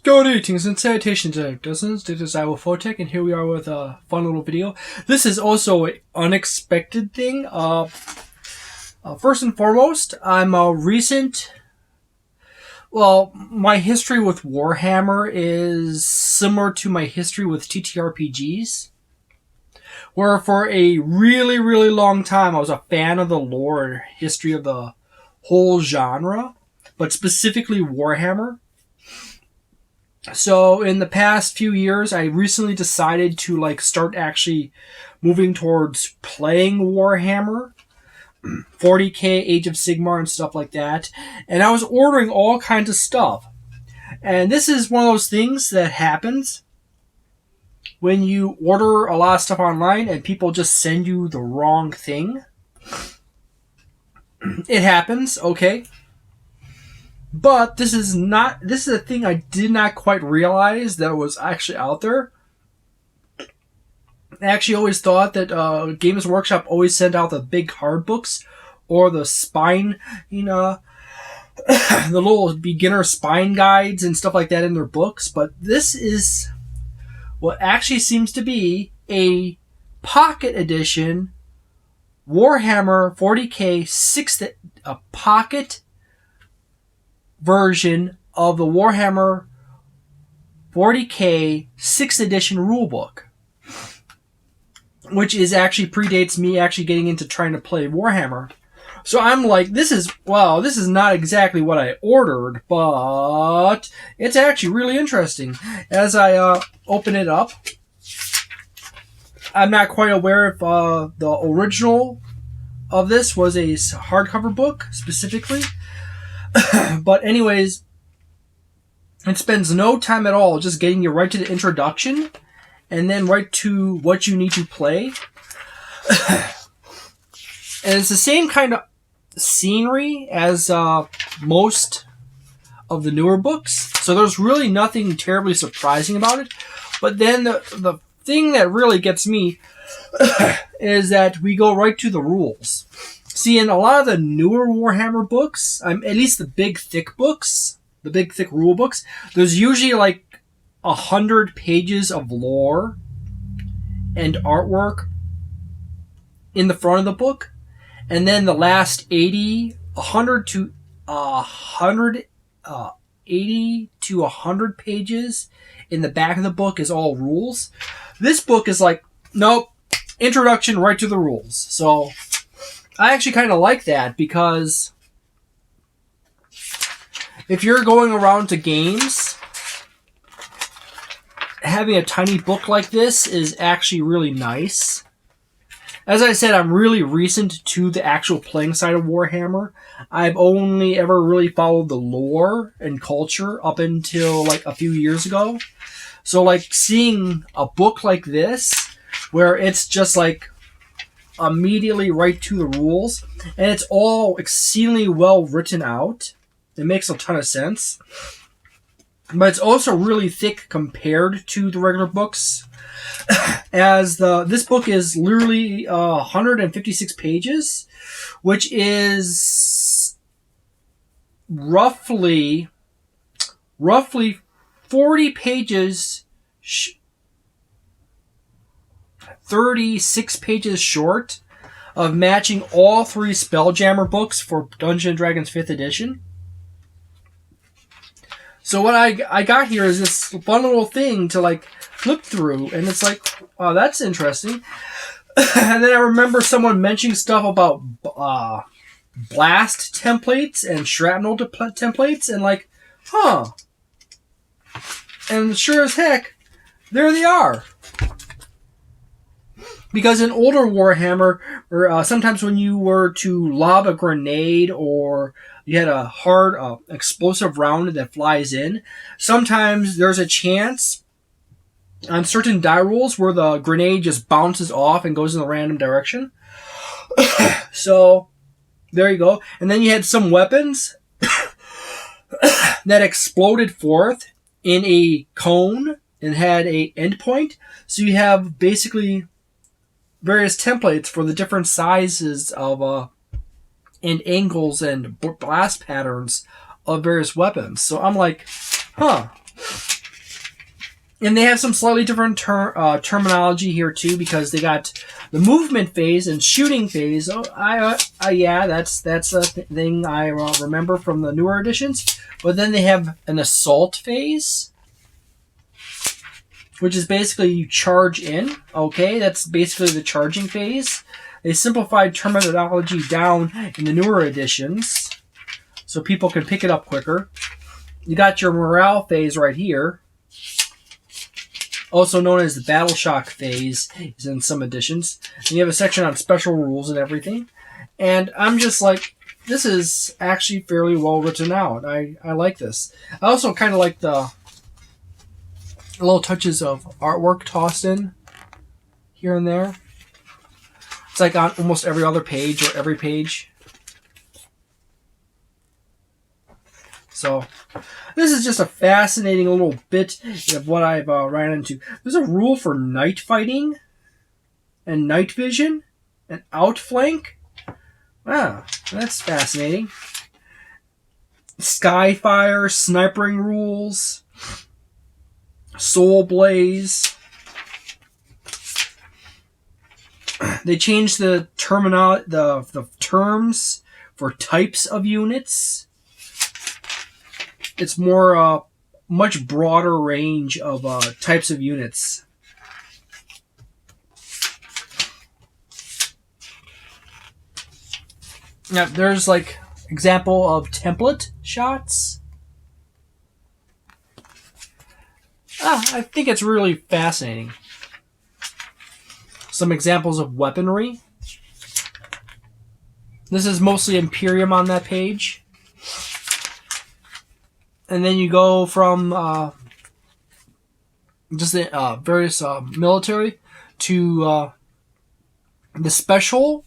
Good evenings and salutations, dozens. This is Wolfphototech, and here we are with a fun little video. This is also an unexpected thing. First and foremost, I'm a recent... Well, my history with Warhammer is similar to my history with TTRPGs, where for a really, really long time I was a fan of the lore and history of the whole genre, but specifically Warhammer. So in the past few years, I recently decided to start actually moving towards playing Warhammer, 40k, Age of Sigmar, and stuff like that. And I was ordering all kinds of stuff. And this is one of those things that happens when you order a lot of stuff online and people just send you the wrong thing. It happens, okay. But this is a thing I did not quite realize that was actually out there. I actually always thought that Games Workshop always sent out the big hard books or the spine, the little beginner spine guides and stuff like that in their books. But this is what actually seems to be a pocket edition Warhammer 40k a pocket version of the Warhammer 40k 6th edition rulebook, which is actually predates me actually getting into trying to play Warhammer. So I'm like, this is not exactly what I ordered, but it's actually really interesting. As I open it up, I'm not quite aware if the original of this was a hardcover book specifically. But anyways, it spends no time at all just getting you right to the introduction and then right to what you need to play. And it's the same kind of scenery as most of the newer books, so there's really nothing terribly surprising about it. But then the thing that really gets me is that we go right to the rules. See, in a lot of the newer Warhammer books, at least the big thick books, the big thick rule books, there's usually 100 pages of lore and artwork in the front of the book, and then the last 80 to 100 pages in the back of the book is all rules. This book is nope, introduction right to the rules. So I actually kind of like that, because if you're going around to games, having a tiny book like this is actually really nice. As I said, I'm really recent to the actual playing side of Warhammer. I've only ever really followed the lore and culture up until a few years ago. So seeing a book like this, where it's just immediately right to the rules, and it's all exceedingly well written out. It makes a ton of sense. But it's also really thick compared to the regular books, as this book is literally 156 pages, which is roughly 40 pages 36 pages short of matching all three Spelljammer books for Dungeons & Dragons 5th edition. So what I got here is this fun little thing to flip through, and it's oh, that's interesting. And then I remember someone mentioning stuff about blast templates and shrapnel templates, and huh. And sure as heck, there they are. Because in older Warhammer, or sometimes when you were to lob a grenade or you had a hard explosive round that flies in, sometimes there's a chance on certain die rolls where the grenade just bounces off and goes in a random direction. So there you go. And then you had some weapons that exploded forth in a cone and had a endpoint. So you have basically various templates for the different sizes of and angles and blast patterns of various weapons. So I'm huh. And they have some slightly different terminology here too, because they got the movement phase and shooting phase. Oh, yeah, that's a thing I remember from the newer editions. But then they have an assault phase, which is basically you charge in. Okay, that's basically the charging phase. They simplified terminology down in the newer editions, so people can pick it up quicker. You got your morale phase right here, also known as the battle shock phase, is in some editions. And you have a section on special rules and everything. And I'm just like, this is actually fairly well written out. I like this. I also kind of like the little touches of artwork tossed in here and there. It's like on almost every other page or every page. So this is just a fascinating little bit of what I've ran into. There's a rule for night fighting and night vision and outflank. Wow, that's fascinating. Skyfire, snipering rules, soul blaze. They changed the the terms for types of units. It's more much broader range of types of units. Now there's like example of template shots. I think it's really fascinating. Some examples of weaponry. This is mostly Imperium on that page. And then you go from just the various military to the special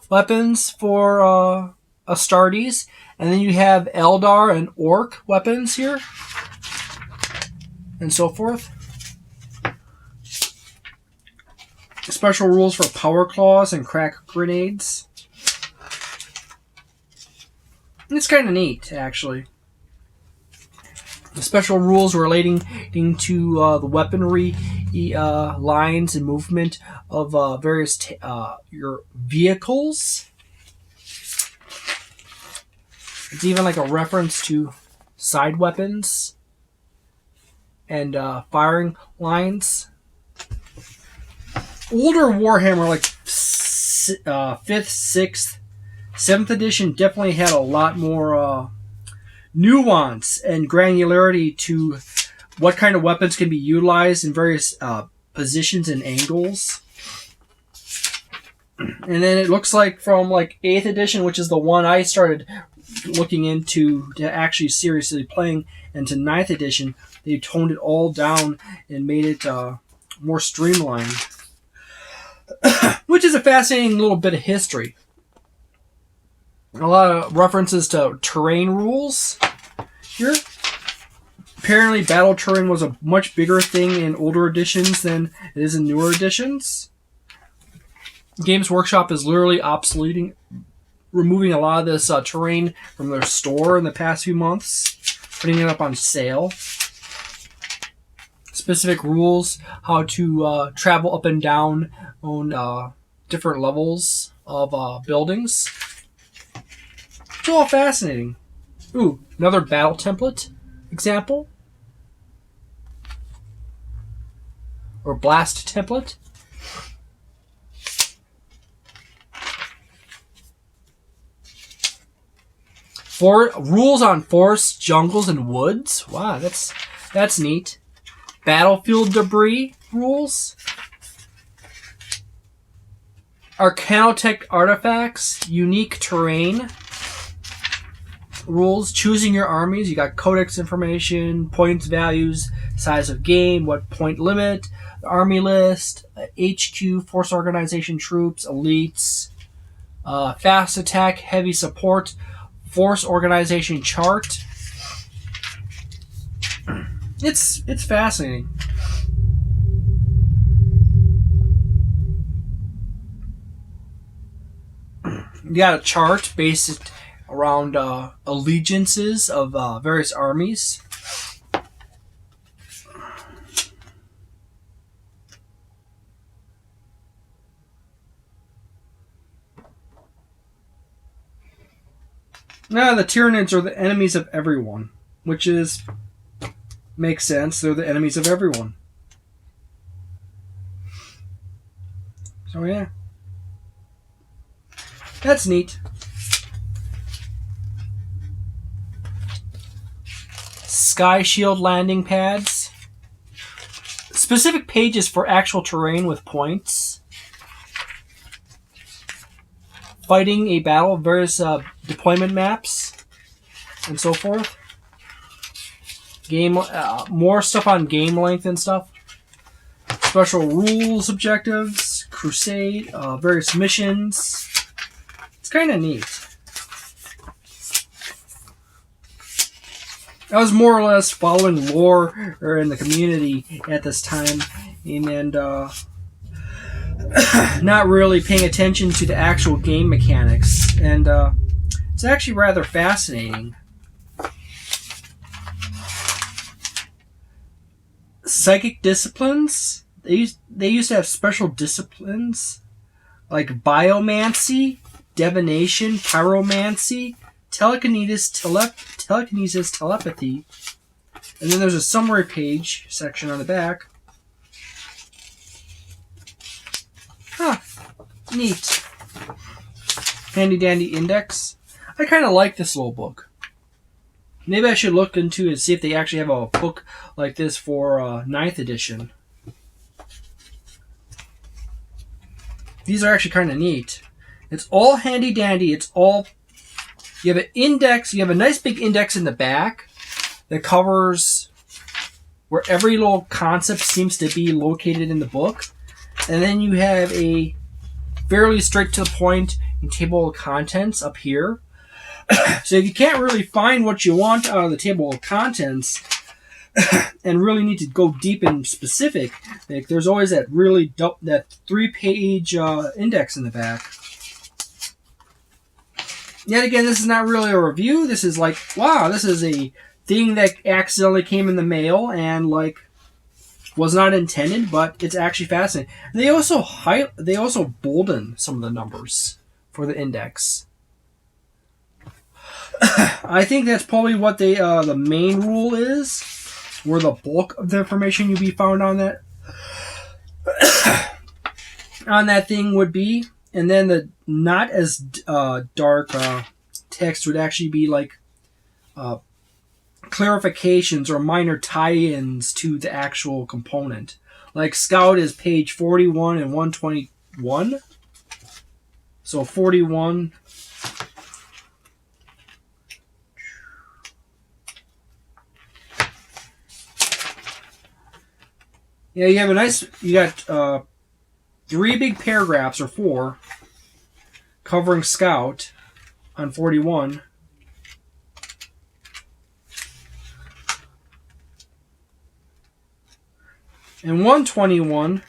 weapons for Astartes. And then you have Eldar and Orc weapons here. And so forth. Special rules for power claws and crack grenades. It's kind of neat, actually. The special rules relating to the weaponry lines and movement of various your vehicles. It's even like a reference to side weapons and firing lines. Older Warhammer, like 5th, 6th, 7th edition, definitely had a lot more nuance and granularity to what kind of weapons can be utilized in various positions and angles. And then it looks like from like 8th edition, which is the one I started looking into to actually seriously playing, and to 9th edition, they toned it all down and made it more streamlined. Which is a fascinating little bit of history. A lot of references to terrain rules here. Apparently, battle terrain was a much bigger thing in older editions than it is in newer editions. Games Workshop is literally obsoleting, removing a lot of this terrain from their store in the past few months, putting it up on sale. Specific rules, how to travel up and down on different levels of buildings. It's all fascinating. Ooh, another battle template example. Or blast template. Rules on forests, jungles, and woods. Wow, that's neat. Battlefield debris rules. Arcanotech artifacts, unique terrain rules, choosing your armies. You got codex information, points values, size of game, what point limit, the army list, HQ, force organization, troops, elites, fast attack, heavy support, force organization chart. It's fascinating. You got a chart based around allegiances of various armies. Now, the Tyranids are the enemies of everyone, which makes sense. They're the enemies of everyone. So yeah, that's neat. Sky Shield landing pads. Specific pages for actual terrain with points. Fighting a battle, various deployment maps, and so forth. Game, more stuff on game length and stuff. Special rules, objectives, crusade, various missions. It's kind of neat. I was more or less following lore in the community at this time, and not really paying attention to the actual game mechanics. And it's actually rather fascinating. Psychic disciplines. They used to have special disciplines like biomancy, divination, pyromancy, telekinesis, telepathy, and then there's a summary page section on the back. Huh, neat. Handy dandy index. I kind of like this little book. Maybe I should look into it and see if they actually have a book like this for 9th edition. These are actually kind of neat. It's all handy dandy. It's all... You have an index. You have a nice big index in the back that covers where every little concept seems to be located in the book. And then you have a fairly straight to the point table of contents up here. So if you can't really find what you want out of the table of contents and really need to go deep and specific, like there's always that really that 3-page index in the back. Yet again, this is not really a review. This is like, wow, this is a thing that accidentally came in the mail and like was not intended, but it's actually fascinating. They also bolden some of the numbers for the index. I think that's probably what the main rule is, where the bulk of the information you'll be found on that on that thing would be, and then the not as dark text would actually be like clarifications or minor tie-ins to the actual component. Like Scout is page 41 and 121. So 41. Yeah, you have you got 3 big paragraphs, or 4, covering Scout on 41. And 121,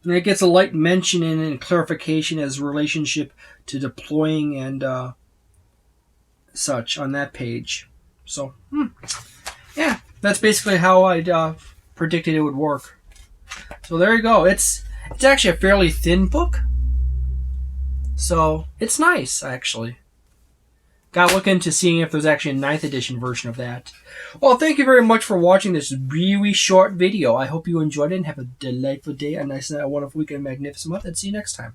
and it gets a light mention and clarification as relationship to deploying and such on that page. So, yeah, that's basically how I predicted it would work. So there you go. It's actually a fairly thin book, so it's nice actually. Gotta look into seeing if there's actually a 9th edition version of that. Well, thank you very much for watching this really short video. I hope you enjoyed it and have a delightful day, a nice night, a wonderful weekend, a magnificent month, and see you next time.